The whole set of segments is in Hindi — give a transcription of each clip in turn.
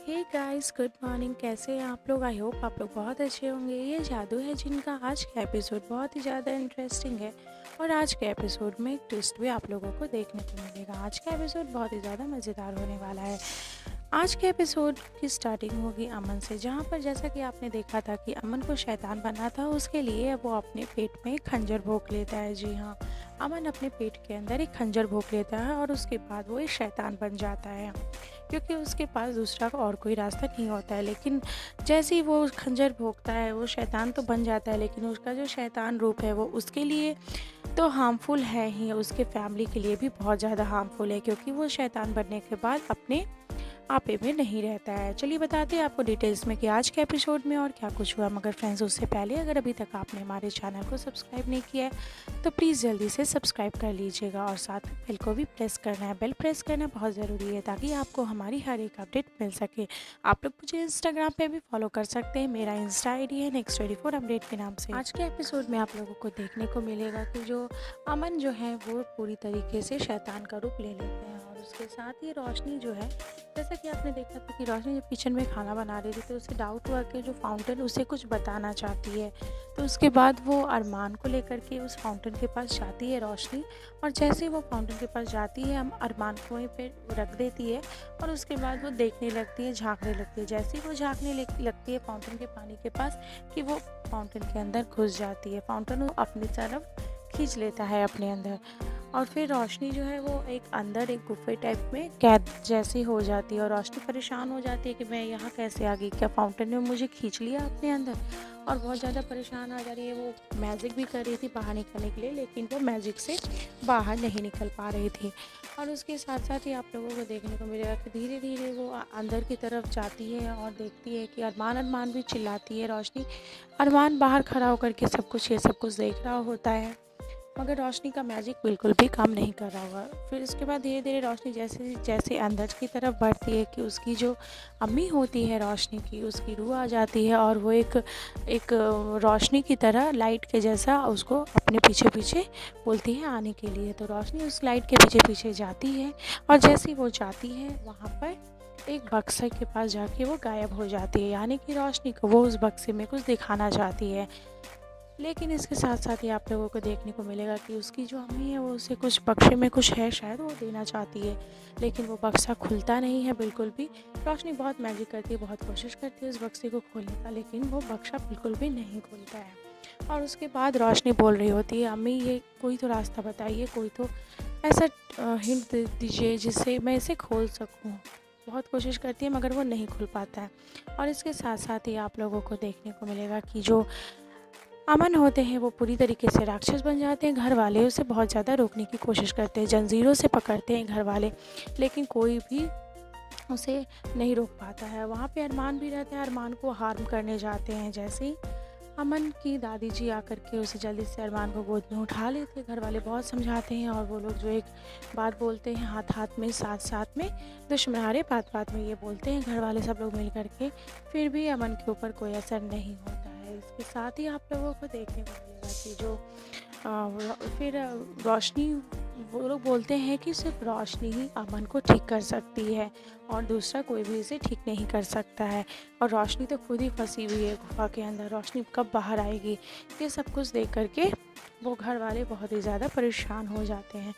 Hey guys, good morning. कैसे हैं आप लोग? आई होप आप लोग बहुत अच्छे होंगे। ये जादू है जिनका आज का एपिसोड बहुत ही ज़्यादा इंटरेस्टिंग है और आज के एपिसोड में एक ट्विस्ट भी आप लोगों को देखने को मिलेगा। आज का एपिसोड बहुत ही ज़्यादा मज़ेदार होने वाला है। आज के एपिसोड की स्टार्टिंग होगी अमन से, जहाँ पर जैसा कि आपने देखा था कि अमन को शैतान बनना था, उसके लिए वो अपने पेट में एक खंजर भोंक लेता है। जी हाँ, अमन अपने पेट के अंदर एक खंजर भोंक लेता है और उसके बाद वो एक शैतान बन जाता है, क्योंकि उसके पास दूसरा और कोई रास्ता नहीं होता है। लेकिन जैसे ही वो खंजर भोंकता है, वो शैतान तो बन जाता है, लेकिन उसका जो शैतान रूप है वो उसके लिए तो हार्मफुल है ही, उसके फैमिली के लिए भी बहुत ज़्यादा हार्मफुल है, क्योंकि वो शैतान बनने के बाद अपने आपे में नहीं रहता है। चलिए बताते हैं आपको डिटेल्स में कि आज के एपिसोड में और क्या कुछ हुआ। मगर फ्रेंड्स, उससे पहले अगर अभी तक आपने हमारे चैनल को सब्सक्राइब नहीं किया है तो प्लीज़ जल्दी से सब्सक्राइब कर लीजिएगा और साथ में बेल को भी प्रेस करना है। बेल प्रेस करना बहुत ज़रूरी है ताकि आपको हमारी हर एक अपडेट मिल सके। आप लोग मुझे इंस्टाग्राम पे भी फॉलो कर सकते हैं। मेरा इंस्टा ID है Next24 अपडेट के नाम से। आज के एपिसोड में आप लोगों को देखने को मिलेगा कि जो अमन जो है वो पूरी तरीके से शैतान का रूप ले लेते हैं और उसके साथ ही रोशनी जो है, जैसा कि आपने देखा था कि रोशनी जब किचन में खाना बना रही थी तो उसे डाउट हुआ कि जो फाउंटेन उसे कुछ बताना चाहती है। तो उसके बाद वो अरमान को लेकर के उस फाउंटेन के पास जाती है रोशनी, और जैसे ही वो फाउंटेन के पास जाती है, हम अरमान को वहीं पे रख देती है और उसके बाद वो देखने लगती है, झांकने लगती है। जैसे ही वो झांकने लगती है फाउंटेन के पानी के पास, कि वो फाउंटेन के अंदर घुस जाती है। फाउंटेन वो अपनी तरफ खींच लेता है अपने अंदर, और फिर रोशनी जो है वो एक अंदर एक गुफे टाइप में कैद जैसी हो जाती है। और रोशनी परेशान हो जाती है कि मैं यहाँ कैसे आ गई, क्या फाउंटेन ने मुझे खींच लिया अपने अंदर, और बहुत ज़्यादा परेशान आ जा रही है। वो मैजिक भी कर रही थी बाहर निकलने के लिए, लेकिन वो मैजिक से बाहर नहीं निकल पा रही थी। और उसके साथ साथ ही आप लोगों को देखने को मिलेगा कि धीरे धीरे वो अंदर की तरफ जाती है और देखती है कि अरमान अरमान भी चिल्लाती है रोशनी। अरमान बाहर खड़ा होकर के ये सब कुछ देख रहा होता है, मगर रोशनी का मैजिक बिल्कुल भी काम नहीं कर रहा होगा। फिर उसके बाद धीरे धीरे रोशनी जैसे जैसे अंदर की तरफ बढ़ती है कि उसकी जो अम्मी होती है रोशनी की, उसकी रूह आ जाती है और वो एक एक रोशनी की तरह लाइट के जैसा उसको अपने पीछे पीछे बोलती है आने के लिए। तो रोशनी उस लाइट के पीछे पीछे जाती है और जैसे ही वो जाती है वहाँ पर एक बक्से के पास जाके वो गायब हो जाती है, यानी कि रोशनी को वो उस बक्से में कुछ दिखाना चाहती है। लेकिन इसके साथ साथ ही आप लोगों को देखने को मिलेगा कि उसकी जो अम्मी है वो उसे कुछ बक्से में कुछ है, शायद वो देना चाहती है, लेकिन वो बक्सा खुलता नहीं है बिल्कुल भी। रोशनी बहुत मैजिक करती है, बहुत कोशिश करती है उस बक्से को खोलने का, लेकिन वो बक्सा बिल्कुल भी नहीं खुलता है। और उसके बाद रोशनी बोल रही होती है, अम्मी ये कोई तो रास्ता बताइए, कोई तो ऐसा हिंट दे दीजिए जिससे मैं इसे खोल सकूँ। बहुत कोशिश करती है मगर वो नहीं खुल पाता है। और इसके साथ साथ ही आप लोगों को देखने को मिलेगा कि जो अमन होते हैं वो पूरी तरीके से राक्षस बन जाते हैं। घर वाले उसे बहुत ज़्यादा रोकने की कोशिश करते हैं, जंजीरों से पकड़ते हैं घर वाले, लेकिन कोई भी उसे नहीं रोक पाता है। वहाँ पे अरमान भी रहते हैं, अरमान को हार्म करने जाते हैं। जैसे ही अमन की दादी जी आकर के उसे जल्दी से अरमान को गोद में उठा लेते हैं। घर वाले बहुत समझाते हैं और वो लोग जो एक बात बोलते हैं, हाथ हाथ में साथ साथ में दुश्मनारे बात बात में, ये बोलते हैं घर वाले सब लोग मिल करके, फिर भी अमन के ऊपर कोई असर नहीं होता है। इसके साथ ही आप लोगों को देखने को मिलेगा कि जो फिर रोशनी, वो लोग बोलते हैं कि सिर्फ रोशनी ही अमन को ठीक कर सकती है और दूसरा कोई भी इसे ठीक नहीं कर सकता है। और रोशनी तो खुद ही फंसी हुई है गुफा के अंदर, रोशनी कब बाहर आएगी, ये सब कुछ देख करके वो घर वाले बहुत ही ज़्यादा परेशान हो जाते हैं।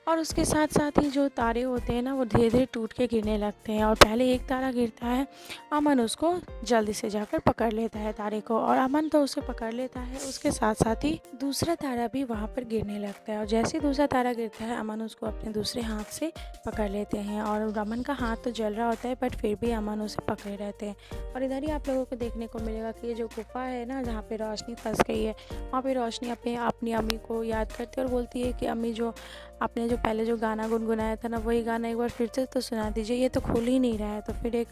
और उसके साथ साथ ही जो तारे होते हैं ना, वो धीरे धीरे टूट के गिरने लगते हैं, और पहले एक तारा गिरता है, अमन उसको जल्दी से जाकर पकड़ लेता है तारे को, और अमन तो उसे पकड़ लेता है, उसके साथ साथ ही दूसरा तारा भी वहाँ पर गिरने लगता है। और जैसे ही दूसरा तारा गिरता है, अमन उसको अपने दूसरे हाथ से पकड़ लेते हैं, और अमन का हाथ तो जल रहा होता है बट फिर भी अमन उसे पकड़े रहते हैं। और इधर ही आप लोगों को देखने को मिलेगा कि ये जो गुफा है ना, जहाँ पे रोशनी फंस गई है, वहाँ पे रोशनी अपनी अम्मी को याद करती है और बोलती है कि अम्मी, जो आपने जो पहले जो गाना गुनगुनाया था ना, वही गाना एक बार फिर से तो सुना दीजिए, ये तो खुल ही नहीं रहा है। तो फिर एक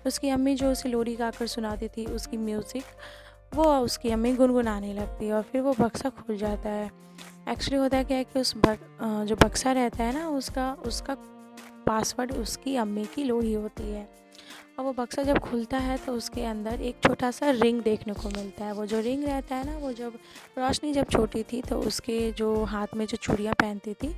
उसकी अम्मी जो उसे लोरी गाकर सुनाती थी, उसकी म्यूज़िक वो उसकी अम्मी गुनगुनाने लगती है और फिर वो बक्सा खुल जाता है। एक्चुअली होता है क्या है कि जो बक्सा रहता है ना, उसका उसका पासवर्ड उसकी अम्मी की लोरी होती है। और वो बक्सा जब खुलता है तो उसके अंदर एक छोटा सा रिंग देखने को मिलता है। वो जो रिंग रहता है ना, वो जब रोशनी जब छोटी थी तो उसके जो हाथ में जो चूड़ियाँ पहनती थी,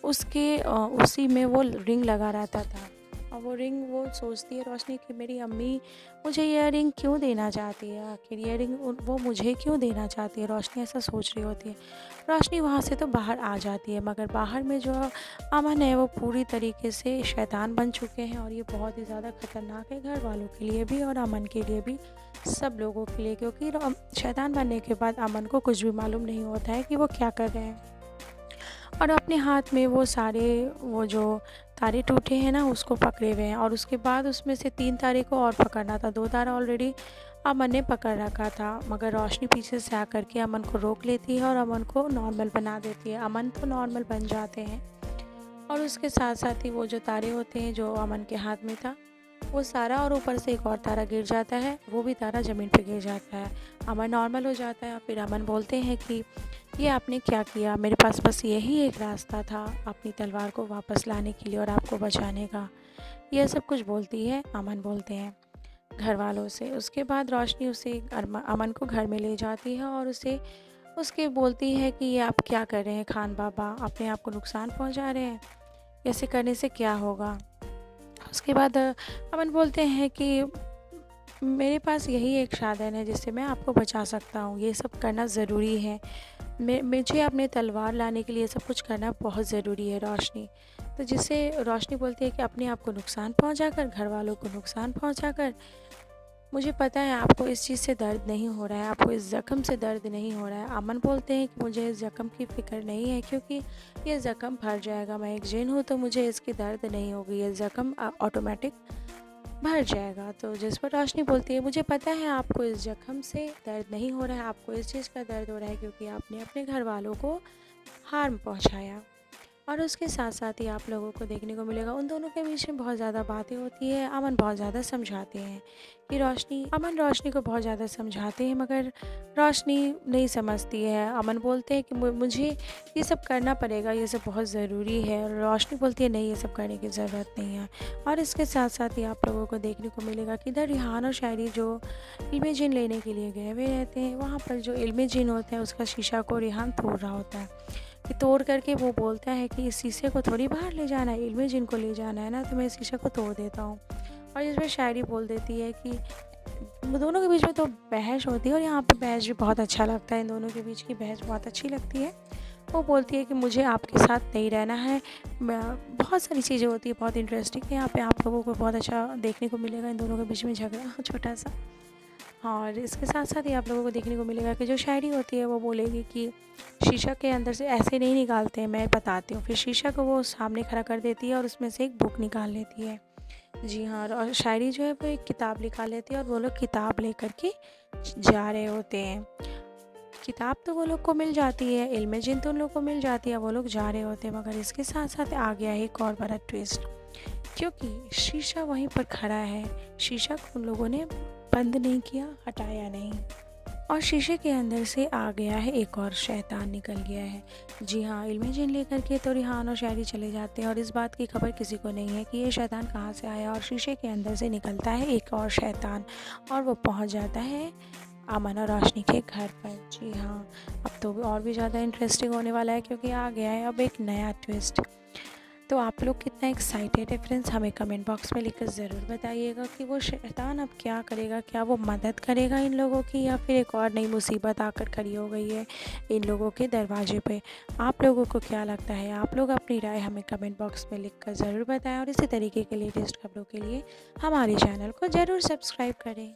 उसी में वो रिंग लगा रहता था। और वो रिंग वो सोचती है रोशनी कि मेरी अम्मी मुझे ये रिंग क्यों देना चाहती है, आखिर ये रिंग वो मुझे क्यों देना चाहती है। रोशनी ऐसा सोच रही होती है। रोशनी वहाँ से तो बाहर आ जाती है, मगर बाहर में जो अमन है वो पूरी तरीके से शैतान बन चुके हैं और ये बहुत ही ज़्यादा ख़तरनाक है घर वालों के लिए भी और अमन के लिए भी, सब लोगों के लिए, क्योंकि शैतान बनने के बाद अमन को कुछ भी मालूम नहीं होता है कि वो क्या कर रहे हैं। और अपने हाथ में वो जो तारे टूटे हैं ना उसको पकड़े हुए हैं, और उसके बाद उसमें से 3 तारे को और पकड़ना था। 2 तारा ऑलरेडी अमन ने पकड़ रखा था, मगर रोशनी पीछे से आकर के अमन को रोक लेती है और अमन को नॉर्मल बना देती है। अमन तो नॉर्मल बन जाते हैं और उसके साथ साथ ही वो जो तारे होते हैं जो अमन के हाथ में था वो सारा, और ऊपर से एक और तारा गिर जाता है, वो भी तारा ज़मीन पे गिर जाता है। अमन नॉर्मल हो जाता है। फिर अमन बोलते हैं कि ये आपने क्या किया, मेरे पास बस यही एक रास्ता था अपनी तलवार को वापस लाने के लिए और आपको बचाने का। यह सब कुछ बोलती है, अमन बोलते हैं घर वालों से। उसके बाद रोशनी अमन को घर में ले जाती है और उसके बोलती है कि ये आप क्या कर रहे हैं खान बाबा, अपने आप को नुकसान पहुंचा रहे हैं, ऐसे करने से क्या होगा। उसके बाद अमन बोलते हैं कि मेरे पास यही एक साधन है जिससे मैं आपको बचा सकता हूँ, ये सब करना ज़रूरी है, मुझे अपने तलवार लाने के लिए सब कुछ करना बहुत ज़रूरी है रोशनी। तो जिससे रोशनी बोलती है कि अपने आप को नुकसान पहुँचाकर, घर वालों को नुकसान पहुँचाकर, मुझे पता है आपको इस चीज़ से दर्द नहीं हो रहा है, आपको इस ज़ख़म से दर्द नहीं हो रहा है। अमन बोलते हैं कि मुझे इस ज़ख़म की फ़िक्र नहीं है, क्योंकि ये ज़ख़म भर जाएगा, मैं एक जिन हूँ तो मुझे इसकी दर्द नहीं होगी, ये ज़ख़म ऑटोमेटिक भर जाएगा। तो जिस पर रोशनी बोलती है मुझे पता है आपको इस ज़ख़म से दर्द नहीं हो रहा है, आपको इस चीज़ का दर्द हो रहा है क्योंकि आपने अपने घर वालों को हार्म पहुँचाया। और उसके साथ साथ ही आप लोगों को देखने को मिलेगा उन दोनों के बीच में बहुत ज़्यादा बातें होती है। अमन बहुत ज़्यादा समझाते हैं कि अमन रोशनी को बहुत ज़्यादा समझाते हैं, मगर रोशनी नहीं समझती है। अमन बोलते हैं कि मुझे ये सब करना पड़ेगा, ये सब बहुत ज़रूरी है, और रोशनी बोलती है नहीं, ये सब करने की ज़रूरत नहीं है। और इसके साथ साथ ही आप लोगों को देखने को मिलेगा कि इधर रिहान और शायरी जो इल्म जिन लेने के लिए गए हुए रहते हैं, वहाँ पर जो इल्म जिन होता है उसका शीशा को रिहान तोड़ रहा होता है कि तोड़ करके वो बोलता है कि इस शीशे को थोड़ी बाहर ले जाना है, इल्म जिन को ले जाना है ना, तो मैं इस शीशे को तोड़ देता हूँ। और इसमें शायरी बोल देती है कि दोनों के बीच में तो बहस होती है, और यहाँ पे बहस भी बहुत अच्छा लगता है, इन दोनों के बीच की बहस बहुत अच्छी लगती है। वो बोलती है कि मुझे आपके साथ नहीं रहना है, बहुत सारी चीज़ें होती है बहुत इंटरेस्टिंग है। यहाँ पे आप लोगों को बहुत अच्छा देखने को मिलेगा इन दोनों के बीच में झगड़ा छोटा सा। और इसके साथ साथ ही आप लोगों को देखने को मिलेगा कि जो शायरी होती है वो बोलेगी कि शीशा के अंदर से ऐसे नहीं निकालते हैं, मैं बताती हूँ। फिर शीशा को वो सामने खड़ा कर देती है और उसमें से एक बुक निकाल लेती है। जी हाँ, और शायरी जो है वो एक किताब निकाल लेती है और वो लोग किताब लेकर के जा रहे होते हैं। किताब तो वो लोग को मिल जाती है, इल्म जिन तो उन लोग को मिल जाती है, वो लोग जा रहे होते हैं। मगर इसके साथ साथ आ गया है एक और बड़ा ट्विस्ट, क्योंकि शीशा वहीं पर खड़ा है। शीशा को उन लोगों ने बंद नहीं किया, हटाया नहीं, और शीशे के अंदर से आ गया है एक और शैतान निकल गया है। जी हाँ, इल्म जिन लेकर के तो रिहान और शायरी चले जाते हैं और इस बात की खबर किसी को नहीं है कि ये शैतान कहाँ से आया, और शीशे के अंदर से निकलता है एक और शैतान और वो पहुँच जाता है अमन और रोशनी के घर पर। जी हाँ, अब तो और भी ज़्यादा इंटरेस्टिंग होने वाला है, क्योंकि आ गया है अब एक नया ट्विस्ट। तो आप लोग कितना एक्साइटेड है फ्रेंड्स, हमें कमेंट बॉक्स में लिखकर ज़रूर बताइएगा कि वो शैतान अब क्या करेगा, क्या वो मदद करेगा इन लोगों की, या फिर एक और नई मुसीबत आकर खड़ी हो गई है इन लोगों के दरवाजे पे। आप लोगों को क्या लगता है, आप लोग अपनी राय हमें कमेंट बॉक्स में लिखकर ज़रूर बताएं, और इसी तरीके के लेटेस्ट खबरों के लिए हमारे चैनल को ज़रूर सब्सक्राइब करें।